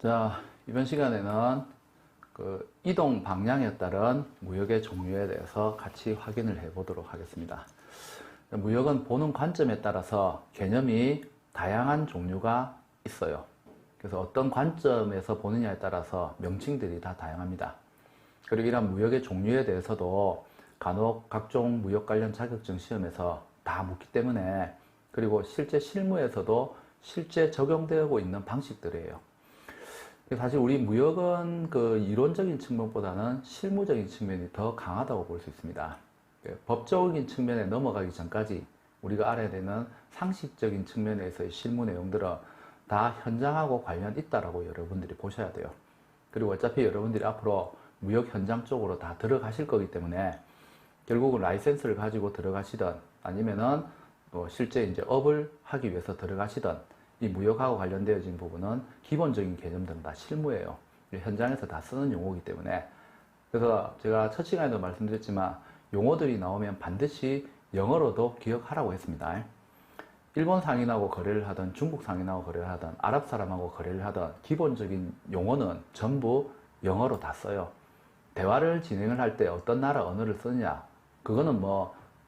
자, 이번 시간에는 이동 방향에 따른 무역의 종류에 대해서 같이 확인을 해 보도록 하겠습니다. 무역은 보는 관점에 따라서 개념이 다양한 종류가 있어요. 그래서 어떤 관점에서 보느냐에 따라서 명칭들이 다 다양합니다. 그리고 이런 무역의 종류에 대해서도 간혹 각종 무역 관련 자격증 시험에서 다 묻기 때문에, 그리고 실제 실무에서도 실제 적용되고 있는 방식들이에요. 사실 우리 무역은 이론적인 측면보다는 실무적인 측면이 더 강하다고 볼 수 있습니다. 법적인 측면에 넘어가기 전까지 우리가 알아야 되는 상식적인 측면에서의 실무 내용들은 다 현장하고 관련 있다라고 여러분들이 보셔야 돼요. 그리고 어차피 여러분들이 앞으로 무역 현장 쪽으로 다 들어가실 거기 때문에 결국은 라이센스를 가지고 들어가시든 아니면은 실제 이제 업을 하기 위해서 들어가시든 이 무역하고 관련되어진 부분은 기본적인 개념들은 다 실무예요. 현장에서 다 쓰는 용어이기 때문에. 그래서 제가 첫 시간에도 말씀드렸지만 용어들이 나오면 반드시 영어로도 기억하라고 했습니다. 일본 상인하고 거래를 하든 중국 상인하고 거래를 하든 아랍 사람하고 거래를 하든 기본적인 용어는 전부 영어로 다 써요. 대화를 진행을 할 때 어떤 나라 언어를 쓰느냐, 그거는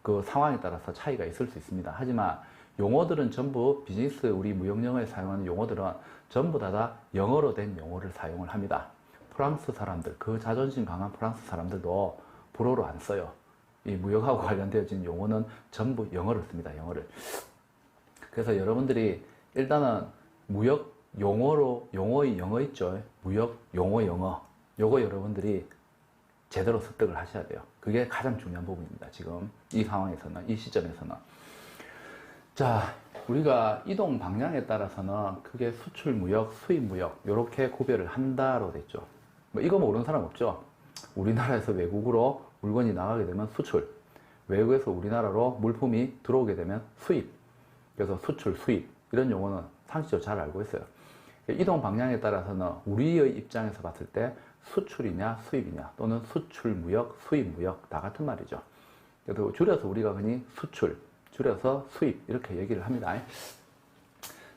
그 상황에 따라서 차이가 있을 수 있습니다. 하지만 용어들은 전부 비즈니스, 우리 무역 영어에 사용하는 용어들은 전부 다 영어로 된 용어를 사용을 합니다. 프랑스 사람들, 그 자존심 강한 프랑스 사람들도 불어로 안 써요. 이 무역하고 관련되어진 용어는 전부 영어를 씁니다. 영어를. 그래서 여러분들이 일단은 무역 용어로, 영어 있죠. 무역 용어 요거 여러분들이 제대로 습득을 하셔야 돼요. 그게 가장 중요한 부분입니다. 지금 이 상황에서는, 이 시점에서는. 자, 우리가 이동 방향에 따라서는 크게 수출 무역, 수입 무역 이렇게 구별을 한다로 됐죠. 이거 모르는 사람 없죠. 우리나라에서 외국으로 물건이 나가게 되면 수출, 외국에서 우리나라로 물품이 들어오게 되면 수입. 그래서 수출, 수입 이런 용어는 상식적으로 잘 알고 있어요. 이동 방향에 따라서는 우리의 입장에서 봤을 때 수출이냐 수입이냐 또는 수출 무역, 수입 무역 다 같은 말이죠. 그래서 줄여서 우리가 흔히 수출, 줄여서 수입 이렇게 얘기를 합니다.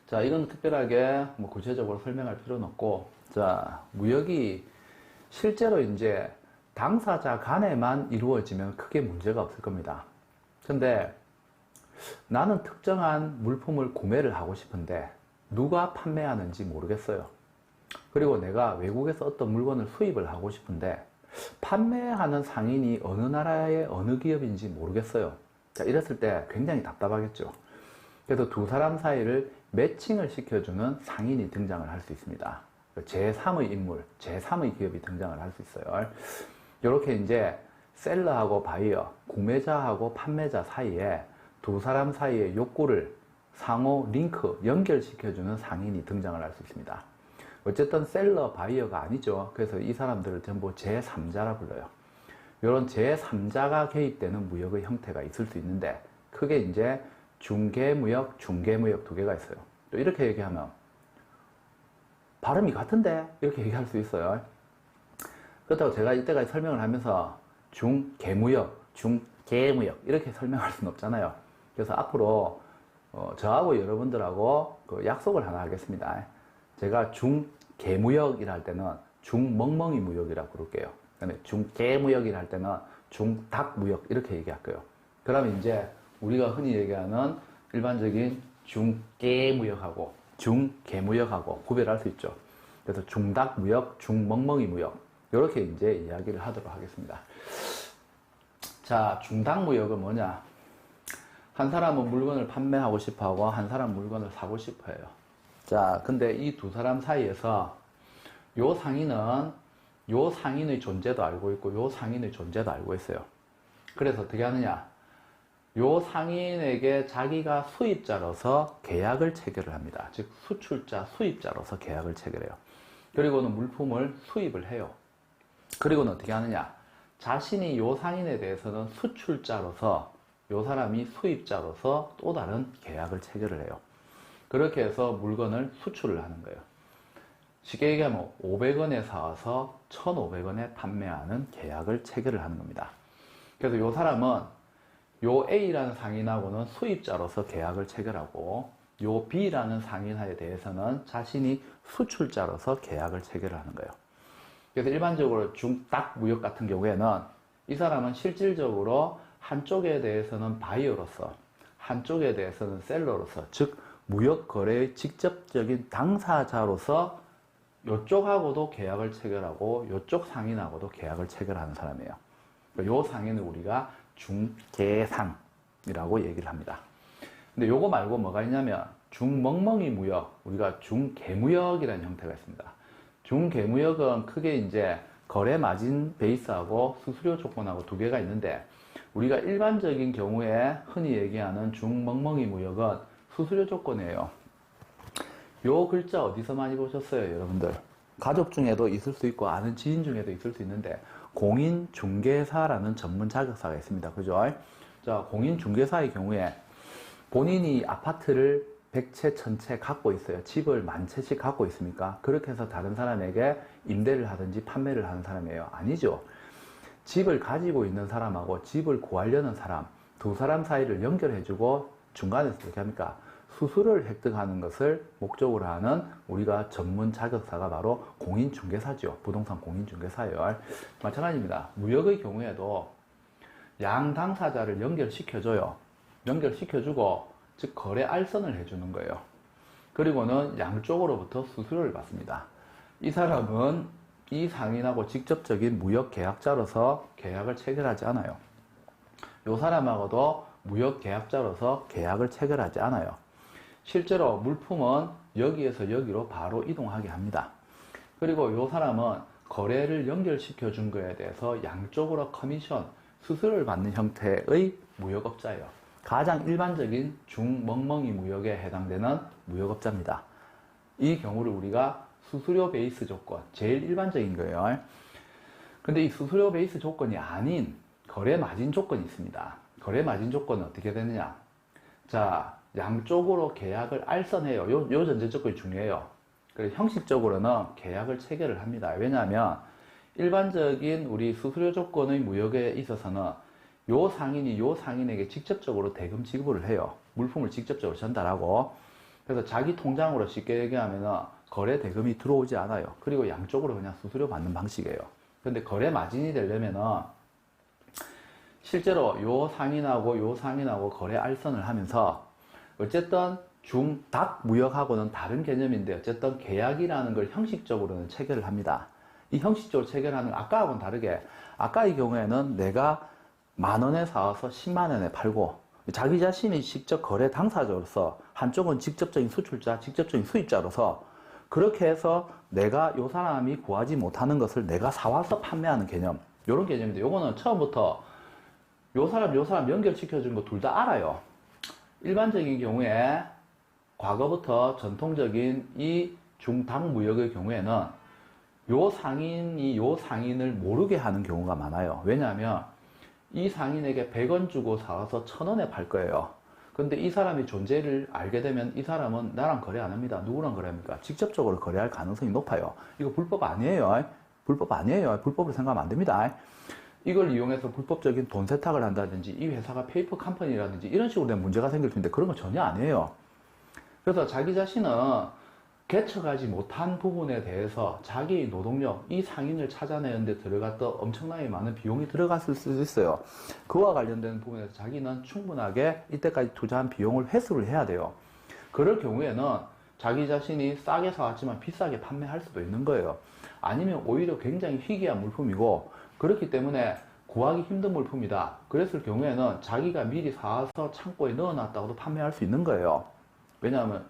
자, 이건 특별하게 구체적으로 설명할 필요는 없고, 자, 무역이 실제로 이제 당사자 간에만 이루어지면 크게 문제가 없을 겁니다. 근데 나는 특정한 물품을 구매를 하고 싶은데 누가 판매하는지 모르겠어요. 그리고 내가 외국에서 어떤 물건을 수입을 하고 싶은데 판매하는 상인이 어느 나라의 어느 기업인지 모르겠어요. 자, 이랬을 때 굉장히 답답하겠죠. 그래서 두 사람 사이를 매칭을 시켜주는 상인이 등장을 할 수 있습니다. 제3의 인물, 제3의 기업이 등장을 할 수 있어요. 이렇게 이제 셀러하고 바이어, 구매자하고 판매자 사이에 두 사람 사이의 욕구를 상호 링크, 연결시켜주는 상인이 등장을 할 수 있습니다. 어쨌든 셀러, 바이어가 아니죠. 그래서 이 사람들을 전부 제3자라 불러요. 이런 제3자가 개입되는 무역의 형태가 있을 수 있는데, 크게 이제 중개무역, 중개무역 두 개가 있어요. 또 이렇게 얘기하면 발음이 같은데? 이렇게 얘기할 수 있어요. 그렇다고 제가 이때까지 설명을 하면서 중개무역, 중개무역 이렇게 설명할 수는 없잖아요. 그래서 앞으로 저하고 여러분들하고 약속을 하나 하겠습니다. 제가 중개무역이라 할 때는 중멍멍이 무역이라고 부를게요. 그다음에 중개무역이라 할 때는 중닭무역 이렇게 얘기할 거예요. 그러면 이제 우리가 흔히 얘기하는 일반적인 중개무역하고 중개무역하고 구별할 수 있죠. 그래서 중닭무역, 중멍멍이 무역 이렇게 이제 이야기를 하도록 하겠습니다. 자, 중닭무역은 뭐냐? 한 사람은 물건을 판매하고 싶어 하고 한 사람은 물건을 사고 싶어 해요. 자, 근데 이 두 사람 사이에서 요 상인은 요 상인의 존재도 알고 있고 요 상인의 존재도 알고 있어요. 그래서 어떻게 하느냐? 요 상인에게 자기가 수입자로서 계약을 체결을 합니다. 즉 수출자, 수입자로서 계약을 체결해요. 그리고는 물품을 수입을 해요. 그리고는 어떻게 하느냐? 자신이 요 상인에 대해서는 수출자로서 요 사람이 수입자로서 또 다른 계약을 체결을 해요. 그렇게 해서 물건을 수출을 하는 거예요. 쉽게 얘기하면 500원에 사와서 1,500원에 판매하는 계약을 체결을 하는 겁니다. 그래서 요 사람은 요 A라는 상인하고는 수입자로서 계약을 체결하고 요 B라는 상인하에 대해서는 자신이 수출자로서 계약을 체결하는 거예요. 그래서 일반적으로 중딱 무역 같은 경우에는 이 사람은 실질적으로 한쪽에 대해서는 바이어로서, 한쪽에 대해서는 셀러로서, 즉 무역 거래의 직접적인 당사자로서 이쪽하고도 계약을 체결하고 이쪽 상인하고도 계약을 체결하는 사람이에요. 요 상인을 우리가 중개상이라고 얘기를 합니다. 근데 요거 말고 뭐가 있냐면 중멍멍이 무역, 우리가 중개무역이라는 형태가 있습니다. 중개무역은 크게 이제 거래 마진 베이스하고 수수료 조건하고 두 개가 있는데, 우리가 일반적인 경우에 흔히 얘기하는 중멍멍이 무역은 수수료 조건이에요. 요 글자 어디서 많이 보셨어요, 여러분들? 가족 중에도 있을 수 있고 아는 지인 중에도 있을 수 있는데, 공인중개사라는 전문 자격사가 있습니다. 그죠? 자, 공인중개사의 경우에 본인이 아파트를 100채, 1000채 갖고 있어요. 집을 10,000채씩 갖고 있습니까? 그렇게 해서 다른 사람에게 임대를 하든지 판매를 하는 사람이에요? 아니죠. 집을 가지고 있는 사람하고 집을 구하려는 사람, 두 사람 사이를 연결해주고 중간에서 어떻게 합니까? 수수료를 획득하는 것을 목적으로 하는 우리가 전문 자격사가 바로 공인중개사죠. 부동산 공인중개사예요. 마찬가지입니다. 무역의 경우에도 양 당사자를 연결시켜줘요. 연결시켜주고, 즉 거래 알선을 해주는 거예요. 그리고는 양쪽으로부터 수수료를 받습니다. 이 사람은 이 상인하고 직접적인 무역 계약자로서 계약을 체결하지 않아요. 이 사람하고도 무역 계약자로서 계약을 체결하지 않아요. 실제로 물품은 여기에서 여기로 바로 이동하게 합니다. 그리고 이 사람은 거래를 연결시켜 준 거에 대해서 양쪽으로 커미션, 수수료를 받는 형태의 무역업자예요. 가장 일반적인 중멍멍이 무역에 해당되는 무역업자입니다. 이 경우를 우리가 수수료 베이스 조건, 제일 일반적인 거예요. 근데 이 수수료 베이스 조건이 아닌 거래 마진 조건이 있습니다. 거래 마진 조건은 어떻게 되느냐? 자, 양쪽으로 계약을 알선해요. 요 전제 조건이 중요해요. 그래서 형식적으로는 계약을 체결을 합니다. 왜냐하면 일반적인 우리 수수료 조건의 무역에 있어서는 요 상인이 요 상인에게 직접적으로 대금 지급을 해요. 물품을 직접적으로 전달하고, 그래서 자기 통장으로 쉽게 얘기하면은 거래 대금이 들어오지 않아요. 그리고 양쪽으로 그냥 수수료 받는 방식이에요. 근데 거래 마진이 되려면은 실제로 요 상인하고 거래 알선을 하면서 어쨌든 중닭 무역하고는 다른 개념인데 어쨌든 계약이라는 걸 형식적으로는 체결을 합니다. 이 형식적으로 체결하는 아까하고는 다르게, 아까의 경우에는 내가 10,000원에 사와서 100,000원에 팔고 자기 자신이 직접 거래 당사자로서, 한쪽은 직접적인 수출자, 직접적인 수입자로서 그렇게 해서 내가 요 사람이 구하지 못하는 것을 내가 사와서 판매하는 개념, 요런 개념인데, 요거는 처음부터 요 사람 연결시켜 준 거 둘 다 알아요. 일반적인 경우에 과거부터 전통적인 이 중당 무역의 경우에는 요 상인이 요 상인을 모르게 하는 경우가 많아요. 왜냐하면 이 상인에게 100원 주고 사와서 1,000원에 팔 거예요. 근데 이 사람의 존재를 알게 되면 이 사람은 나랑 거래 안 합니다. 누구랑 거래합니까? 직접적으로 거래할 가능성이 높아요. 이거 불법 아니에요. 불법 아니에요. 불법으로 생각하면 안 됩니다. 이걸 이용해서 불법적인 돈 세탁을 한다든지 이 회사가 페이퍼 컴퍼니라든지 이런 식으로 된 문제가 생길 수 있는데 그런 건 전혀 아니에요. 그래서 자기 자신은 개척하지 못한 부분에 대해서 자기의 노동력, 이 상인을 찾아내는데 들어갔던 엄청나게 많은 비용이 들어갔을 수도 있어요. 그와 관련된 부분에서 자기는 충분하게 이때까지 투자한 비용을 회수를 해야 돼요. 그럴 경우에는 자기 자신이 싸게 사왔지만 비싸게 판매할 수도 있는 거예요. 아니면 오히려 굉장히 희귀한 물품이고 그렇기 때문에 구하기 힘든 물품이다. 그랬을 경우에는 자기가 미리 사와서 창고에 넣어놨다고도 판매할 수 있는 거예요. 왜냐하면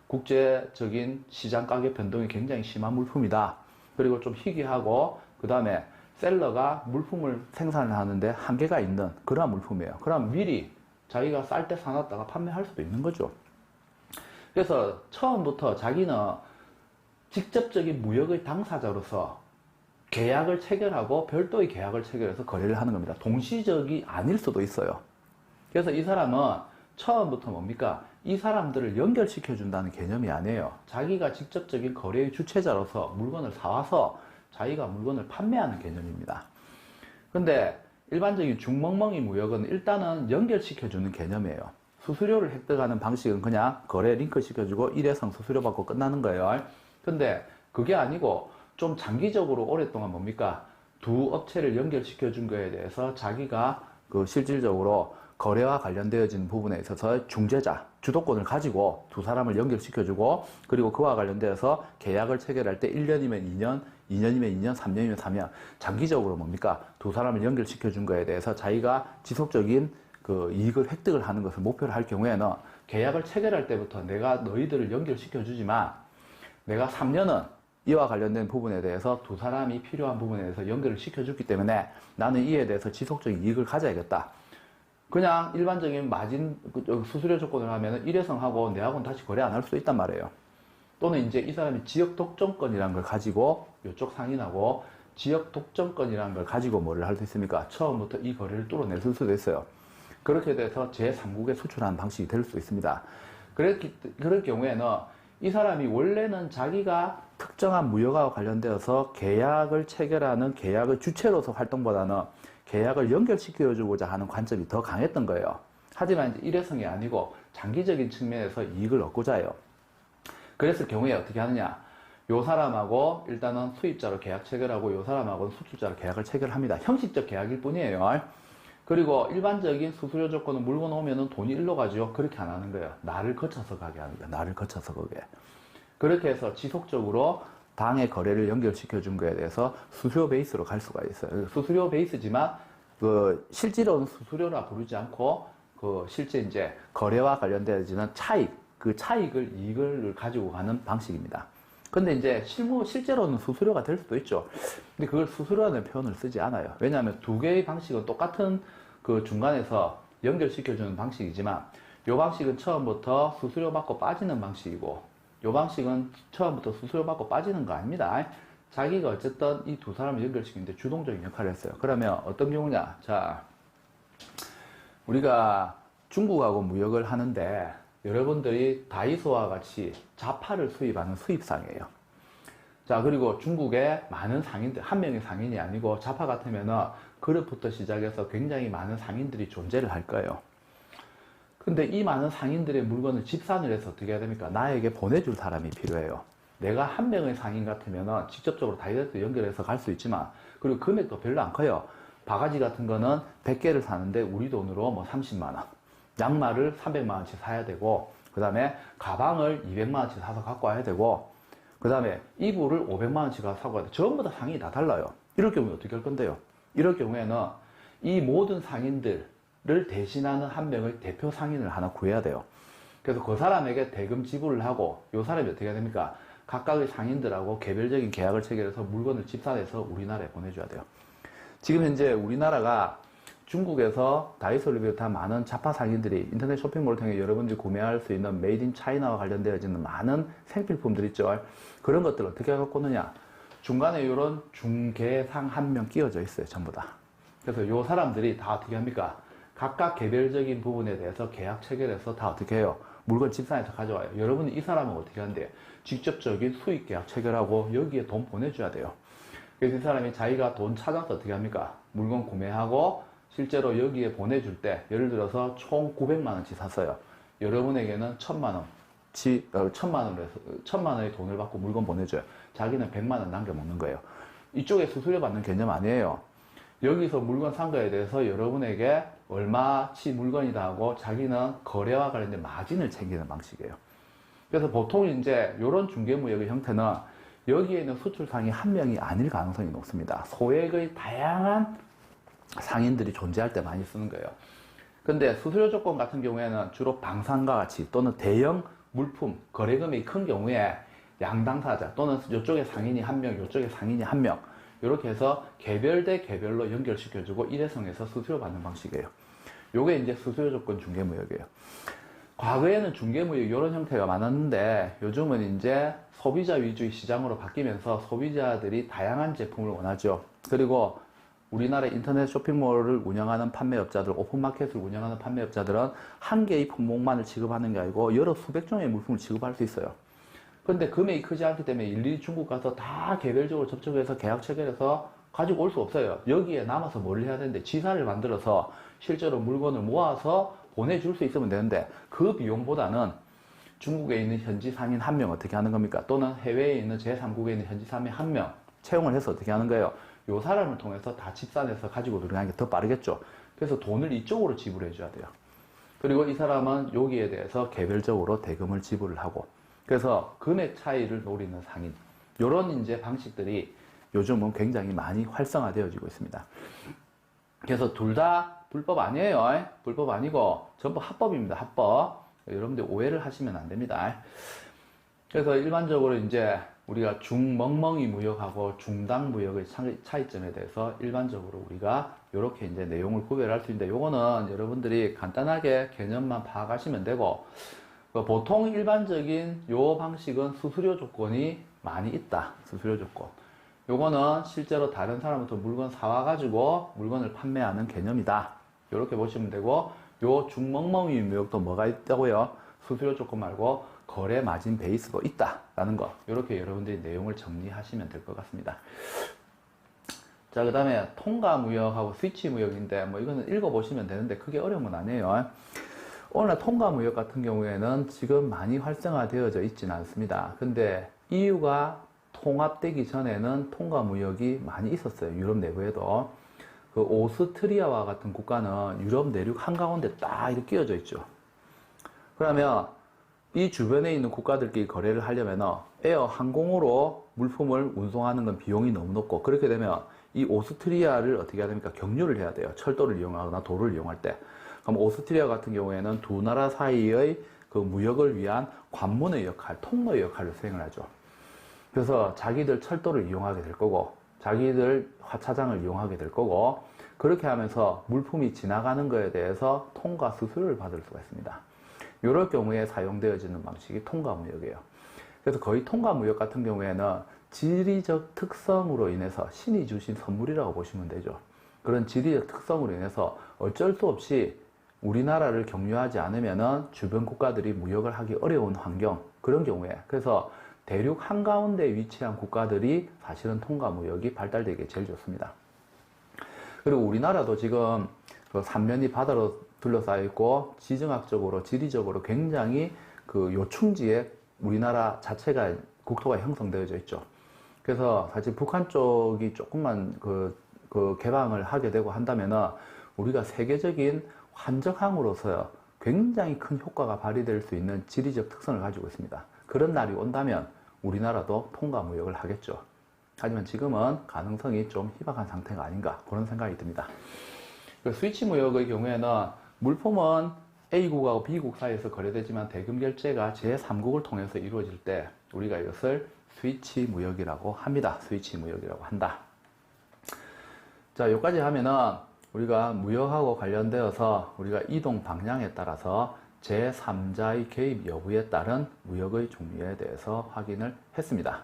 국제적인 시장 가격 변동이 굉장히 심한 물품이다. 그리고 좀 희귀하고 그 다음에 셀러가 물품을 생산을 하는데 한계가 있는 그러한 물품이에요. 그럼 미리 자기가 쌀 때 사놨다가 판매할 수도 있는 거죠. 그래서 처음부터 자기는 직접적인 무역의 당사자로서 계약을 체결하고 별도의 계약을 체결해서 거래를 하는 겁니다. 동시적이 아닐 수도 있어요. 그래서 이 사람은 처음부터 뭡니까? 이 사람들을 연결시켜 준다는 개념이 아니에요. 자기가 직접적인 거래의 주체자로서 물건을 사와서 자기가 물건을 판매하는 개념입니다. 근데 일반적인 중멍멍이 무역은 일단은 연결시켜 주는 개념이에요. 수수료를 획득하는 방식은 그냥 거래 링크 시켜주고 일회성 수수료 받고 끝나는 거예요. 근데 그게 아니고 좀 장기적으로 오랫동안 뭡니까? 두 업체를 연결시켜 준 거에 대해서 자기가 그 실질적으로 거래와 관련되어진 부분에 있어서 중재자, 주도권을 가지고 두 사람을 연결시켜주고, 그리고 그와 관련되어서 계약을 체결할 때 1년이면 2년, 2년이면 2년, 3년이면 3년, 장기적으로 뭡니까? 두 사람을 연결시켜준 거에 대해서 자기가 지속적인 그 이익을 획득을 하는 것을 목표로 할 경우에는 계약을 체결할 때부터 내가 너희들을 연결시켜주지만 내가 3년은 이와 관련된 부분에 대해서 두 사람이 필요한 부분에 대해서 연결을 시켜줬기 때문에 나는 이에 대해서 지속적인 이익을 가져야겠다. 그냥 일반적인 마진 수수료 조건을 하면 일회성하고 내하고는 다시 거래 안 할 수도 있단 말이에요. 또는 이제 이 사람이 지역 독점권이라는 걸 가지고 이쪽 상인하고 지역 독점권이라는 걸 가지고 뭐를 할 수 있습니까? 처음부터 이 거래를 뚫어낼 수도 있어요. 그렇게 돼서 제3국에 수출하는 방식이 될 수 있습니다. 그럴 경우에는 이 사람이 원래는 자기가 특정한 무역과 관련되어서 계약을 체결하는 계약의 주체로서 활동보다는 계약을 연결시켜주고자 하는 관점이 더 강했던 거예요. 하지만 이제 일회성이 아니고 장기적인 측면에서 이익을 얻고자 해요. 그랬을 경우에 어떻게 하느냐? 요 사람하고 일단은 수입자로 계약 체결하고 요 사람하고는 수출자로 계약을 체결합니다. 형식적 계약일 뿐이에요. 그리고 일반적인 수수료 조건은 물건 오면은 돈이 일로 가죠. 그렇게 안 하는 거예요. 나를 거쳐서 가게 하는 거예요. 나를 거쳐서 가게. 그렇게 해서 지속적으로 당의 거래를 연결시켜 준 거에 대해서 수수료 베이스로 갈 수가 있어요. 수수료 베이스지만 그 실제로는 수수료라 부르지 않고 그 실제 이제 거래와 관련되어지는 차익, 그 차익을 이익을 가지고 가는 방식입니다. 근데 이제 실제로는 수수료가 될 수도 있죠. 근데 그걸 수수료라는 표현을 쓰지 않아요. 왜냐하면 두 개의 방식은 똑같은 그 중간에서 연결시켜주는 방식이지만 이 방식은 처음부터 수수료 받고 빠지는 방식이고 이 방식은 처음부터 수수료 받고 빠지는 거 아닙니다. 자기가 어쨌든 이 두 사람을 연결시키는데 주동적인 역할을 했어요. 그러면 어떤 경우냐? 자, 우리가 중국하고 무역을 하는데 여러분들이 다이소와 같이 자파를 수입하는 수입상이에요. 자, 그리고 중국에 많은 상인들, 한 명의 상인이 아니고 자파 같으면은 그룹부터 시작해서 굉장히 많은 상인들이 존재를 할 거예요. 근데 이 많은 상인들의 물건을 집산을 해서 어떻게 해야 됩니까? 나에게 보내줄 사람이 필요해요. 내가 한 명의 상인 같으면은 직접적으로 다이렉트 연결해서 갈 수 있지만, 그리고 금액도 별로 안 커요. 바가지 같은 거는 100개를 사는데 우리 돈으로 뭐 30만원. 양말을 300만원치 사야 되고, 그 다음에 가방을 200만원치 사서 갖고 와야 되고, 그 다음에 이불을 500만원치 가서 사고 와야 돼. 전부 다 상인이 다 달라요. 이럴 경우에 어떻게 할 건데요? 이럴 경우에는 이 모든 상인들을 대신하는 한 명의 대표 상인을 하나 구해야 돼요. 그래서 그 사람에게 대금 지불을 하고, 이 사람이 어떻게 해야 됩니까? 각각의 상인들하고 개별적인 계약을 체결해서 물건을 집산해서 우리나라에 보내줘야 돼요. 지금 현재 우리나라가 중국에서 다이소를 비롯한 많은 자파 상인들이 인터넷 쇼핑몰을 통해 여러분들이 구매할 수 있는 메이드 인 차이나와 관련되어지는 많은 생필품들 있죠. 그런 것들을 어떻게 갖고 오느냐? 중간에 이런 중개상 한 명 끼워져 있어요. 전부 다. 그래서 이 사람들이 다 어떻게 합니까? 각각 개별적인 부분에 대해서 계약 체결해서 다 어떻게 해요? 물건 집산해서 가져와요. 여러분이 이 사람은 어떻게 한대요? 직접적인 수익 계약 체결하고 여기에 돈 보내줘야 돼요. 그래서 이 사람이 자기가 돈 찾아서 어떻게 합니까? 물건 구매하고 실제로 여기에 보내줄 때, 예를 들어서 총 900만원치 샀어요. 여러분에게는 1000만원의 돈을 받고 물건 보내줘요. 자기는 100만원 남겨먹는 거예요. 이쪽에 수수료 받는 개념 아니에요. 여기서 물건 산 거에 대해서 여러분에게 얼마치 물건이다 하고 자기는 거래와 관련된 마진을 챙기는 방식이에요. 그래서 보통 이제 이런 중개무역의 형태는 여기에는 수출상이 한 명이 아닐 가능성이 높습니다. 소액의 다양한 상인들이 존재할 때 많이 쓰는 거예요. 근데 수수료 조건 같은 경우에는 주로 방산과 같이 또는 대형 물품 거래 금액이 큰 경우에 양당사자 또는 이쪽에 상인이 한 명, 이쪽에 상인이 한 명, 이렇게 해서 개별 대 개별로 연결시켜주고 일회성에서 수수료 받는 방식이에요. 요게 이제 수수료 조건 중개무역이에요. 과거에는 중개무역 이런 형태가 많았는데 요즘은 이제 소비자 위주의 시장으로 바뀌면서 소비자들이 다양한 제품을 원하죠. 그리고 우리나라 인터넷 쇼핑몰을 운영하는 판매업자들, 오픈마켓을 운영하는 판매업자들은 한 개의 품목만을 취급하는 게 아니고 여러 수백 종의 물품을 취급할 수 있어요. 근데 금액이 크지 않기 때문에 일일이 중국 가서 다 개별적으로 접촉해서 계약 체결해서 가지고 올 수 없어요. 여기에 남아서 뭘 해야 되는데 지사를 만들어서 실제로 물건을 모아서 보내줄 수 있으면 되는데 그 비용보다는 중국에 있는 현지 상인 1명 어떻게 하는 겁니까? 또는 해외에 있는 제3국에 있는 현지 상인 1명 채용을 해서 어떻게 하는 거예요? 요 사람을 통해서 다 집산해서 가지고 들어가는 게 더 빠르겠죠. 그래서 돈을 이쪽으로 지불해 줘야 돼요. 그리고 이 사람은 여기에 대해서 개별적으로 대금을 지불을 하고, 그래서 금액 차이를 노리는 상인, 요런 이제 방식들이 요즘은 굉장히 많이 활성화되어지고 있습니다. 그래서 둘 다 불법 아니에요. 불법 아니고 전부 합법입니다. 합법. 여러분들 오해를 하시면 안 됩니다. 그래서 일반적으로 이제 우리가 중멍멍이 무역하고 중당 무역의 차이점에 대해서 일반적으로 우리가 이렇게 이제 내용을 구별할 수 있는데, 요거는 여러분들이 간단하게 개념만 파악하시면 되고, 보통 일반적인 요 방식은 수수료 조건이 많이 있다. 수수료 조건. 요거는 실제로 다른 사람부터 물건 사와가지고 물건을 판매하는 개념이다. 이렇게 보시면 되고, 요 중멍멍이 무역도 뭐가 있다고요? 수수료 조건 말고 거래 마진 베이스도 있다라는 거. 이렇게 여러분들이 내용을 정리하시면 될 것 같습니다. 자, 그 다음에 통가 무역하고 스위치 무역인데, 뭐 이거는 읽어보시면 되는데 크게 어려운 건 아니에요. 오늘날 통가 무역 같은 경우에는 지금 많이 활성화되어져 있지는 않습니다. 근데 EU가 통합되기 전에는 통가 무역이 많이 있었어요. 유럽 내부에도. 그 오스트리아와 같은 국가는 유럽 내륙 한가운데 딱 이렇게 끼어져 있죠. 그러면 이 주변에 있는 국가들끼리 거래를 하려면 에어 항공으로 물품을 운송하는 건 비용이 너무 높고, 그렇게 되면 이 오스트리아를 어떻게 해야 됩니까? 경유를 해야 돼요. 철도를 이용하거나 도로를 이용할 때. 그럼 오스트리아 같은 경우에는 두 나라 사이의 그 무역을 위한 관문의 역할, 통로의 역할을 수행을 하죠. 그래서 자기들 철도를 이용하게 될 거고, 자기들 화차장을 이용하게 될 거고, 그렇게 하면서 물품이 지나가는 거에 대해서 통가 수수료를 받을 수가 있습니다. 이럴 경우에 사용되어지는 방식이 통가무역이에요. 그래서 거의 통가무역 같은 경우에는 지리적 특성으로 인해서 신이 주신 선물이라고 보시면 되죠. 그런 지리적 특성으로 인해서 어쩔 수 없이 우리나라를 경유하지 않으면은 주변 국가들이 무역을 하기 어려운 환경, 그런 경우에, 그래서 대륙 한가운데 위치한 국가들이 사실은 통가무역이 발달되기 제일 좋습니다. 그리고 우리나라도 지금 그 삼면이 바다로 둘러싸여 있고, 지정학적으로, 지리적으로 굉장히 그 요충지에 우리나라 자체가, 국토가 형성되어져 있죠. 그래서 사실 북한 쪽이 조금만 그 개방을 하게 되고 한다면은 우리가 세계적인 환적항으로서 굉장히 큰 효과가 발휘될 수 있는 지리적 특성을 가지고 있습니다. 그런 날이 온다면 우리나라도 통가무역을 하겠죠. 하지만 지금은 가능성이 좀 희박한 상태가 아닌가, 그런 생각이 듭니다. 스위치 무역의 경우에는 물품은 A국하고 B국 사이에서 거래되지만 대금 결제가 제3국을 통해서 이루어질 때 우리가 이것을 스위치 무역이라고 합니다. 스위치 무역이라고 한다. 자, 여기까지 하면은 우리가 무역하고 관련되어서 우리가 이동 방향에 따라서 제3자의 개입 여부에 따른 무역의 종류에 대해서 확인을 했습니다.